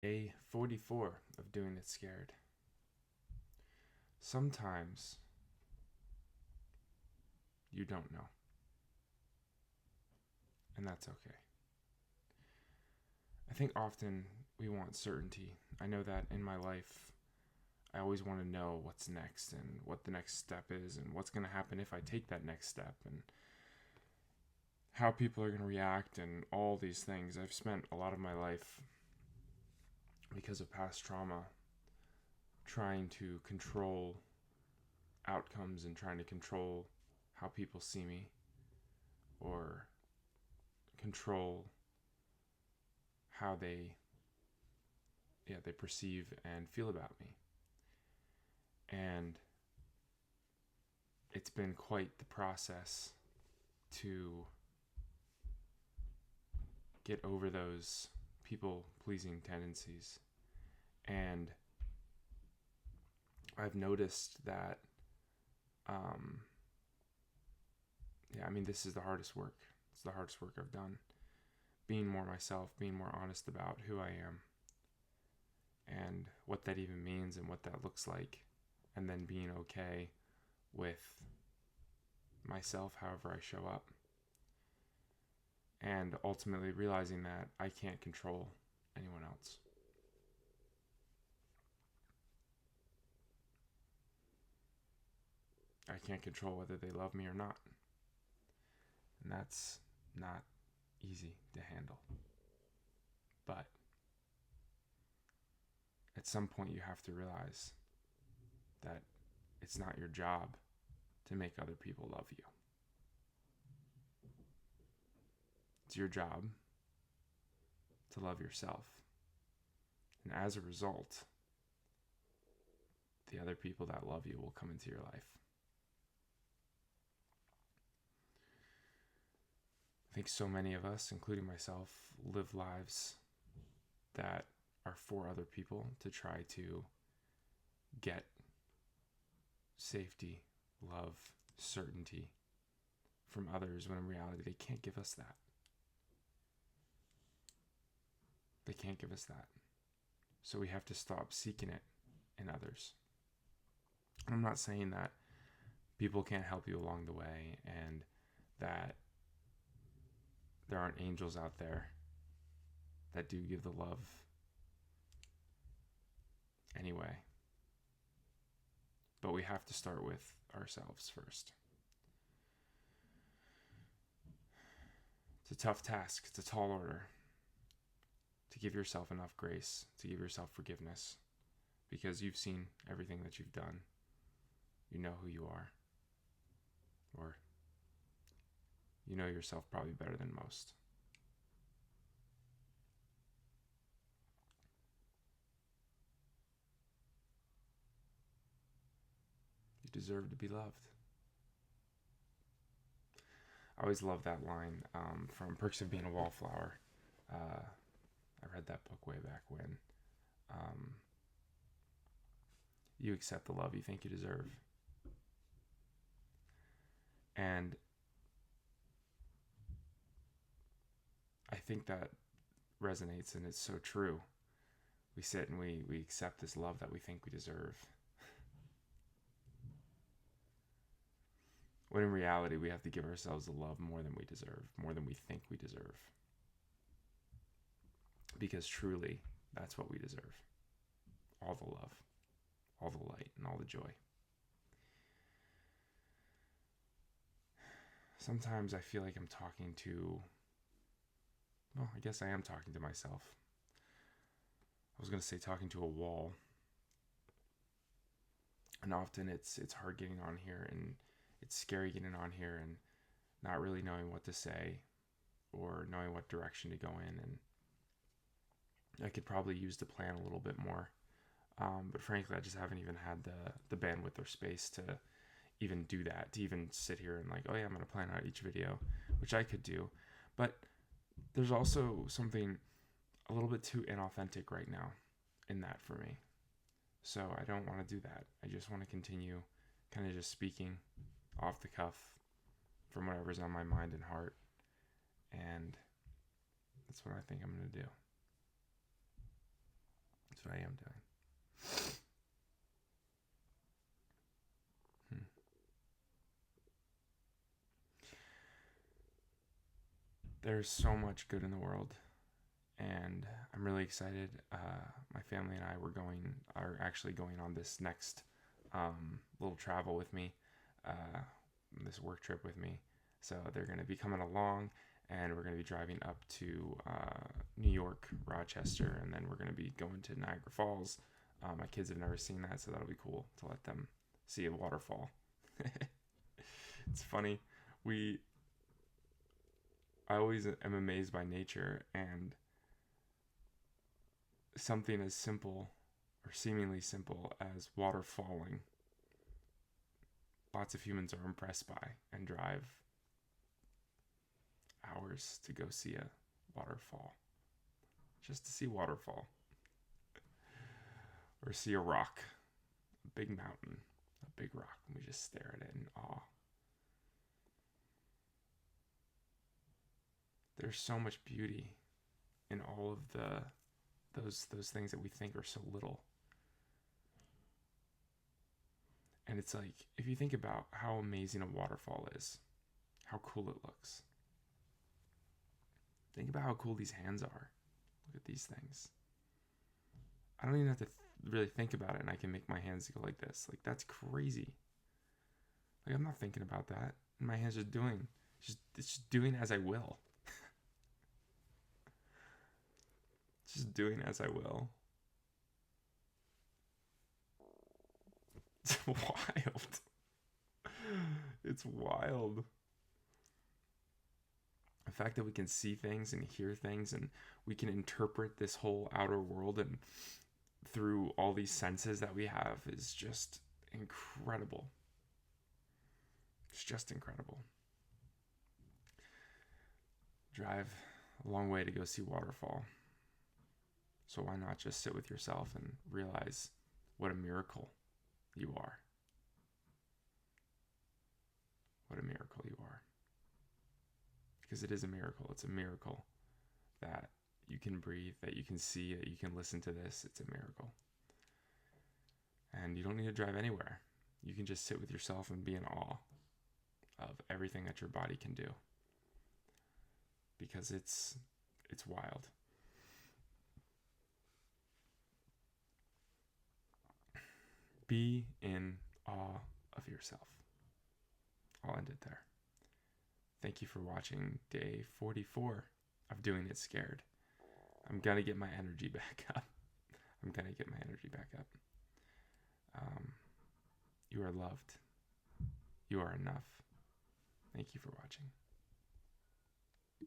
Day 44 of Doing It Scared. Sometimes you don't know, and that's okay. I think often we want certainty. I know that in my life, I always want to know what's next and what the next step is and what's going to happen if I take that next step and how people are going to react and all these things. I've spent a lot of my life, because of past trauma, trying to control outcomes and trying to control how people see me or control how they perceive and feel about me. And it's been quite the process to get over those people pleasing tendencies. And I've noticed that this is the hardest work. It's the hardest work I've done. Being more myself, being more honest about who I am and what that even means and what that looks like, and then being okay with myself however I show up. And ultimately realizing that I can't control anyone else. I can't control whether they love me or not. And that's not easy to handle. But at some point you have to realize that it's not your job to make other people love you. It's your job to love yourself. And as a result, the other people that love you will come into your life. I think so many of us, including myself, live lives that are for other people to try to get safety, love, certainty from others, when in reality they can't give us that. They can't give us that. So we have to stop seeking it in others. I'm not saying that people can't help you along the way and that there aren't angels out there that do give the love anyway. But we have to start with ourselves first. It's a tough task. It's a tall order to give yourself enough grace, to give yourself forgiveness, because you've seen everything that you've done. You know who you are. Or you know yourself probably better than most. You deserve to be loved. I always love that line from Perks of Being a Wallflower. I read that book way back when. You accept the love you think you deserve. And I think that resonates, and it's so true. We sit and we accept this love that we think we deserve. When in reality, we have to give ourselves the love more than we deserve, more than we think we deserve. Because truly, that's what we deserve. All the love, all the light, and all the joy. Sometimes I feel like I'm talking to, I guess I am talking to myself. I was going to say talking to a wall. And often it's hard getting on here, and it's scary getting on here and not really knowing what to say or knowing what direction to go in. And I could probably use the plan a little bit more. But frankly, I just haven't even had the bandwidth or space to even do that, to even sit here and I'm going to plan out each video, which I could do. But there's also something a little bit too inauthentic right now in that for me. So I don't want to do that. I just want to continue kind of just speaking off the cuff from whatever's on my mind and heart. And that's what I think I'm going to do. That's what I am doing. There's so much good in the world, and I'm really excited. My family and I are actually going on this next little travel with me, this work trip with me. So they're going to be coming along, and we're going to be driving up to New York, Rochester, and then we're going to be going to Niagara Falls. My kids have never seen that, so that'll be cool to let them see a waterfall. It's funny. I always am amazed by nature, and something as simple or seemingly simple as water falling, lots of humans are impressed by and drive hours to go see a waterfall, just to see waterfall, or see a rock, a big mountain, a big rock, and we just stare at it in awe. There's so much beauty in all of those things that we think are so little. And it's like, if you think about how amazing a waterfall is, how cool it looks. Think about how cool these hands are. Look at these things. I don't even have to really think about it, and I can make my hands go like this. Like, that's crazy. Like, I'm not thinking about that. And my hands are it's just doing as I will. Just doing as I will. It's wild. It's wild. The fact that we can see things and hear things, and we can interpret this whole outer world and through all these senses that we have is just incredible. It's just incredible. Drive a long way to go see waterfall. So why not just sit with yourself and realize what a miracle you are? What a miracle you are. Because it is a miracle. It's a miracle that you can breathe, that you can see, that you can listen to this. It's a miracle. And you don't need to drive anywhere. You can just sit with yourself and be in awe of everything that your body can do. Because it's wild. Be in awe of yourself. I'll end it there. Thank you for watching day 44 of Doing It Scared. I'm going to get my energy back up. You are loved. You are enough. Thank you for watching.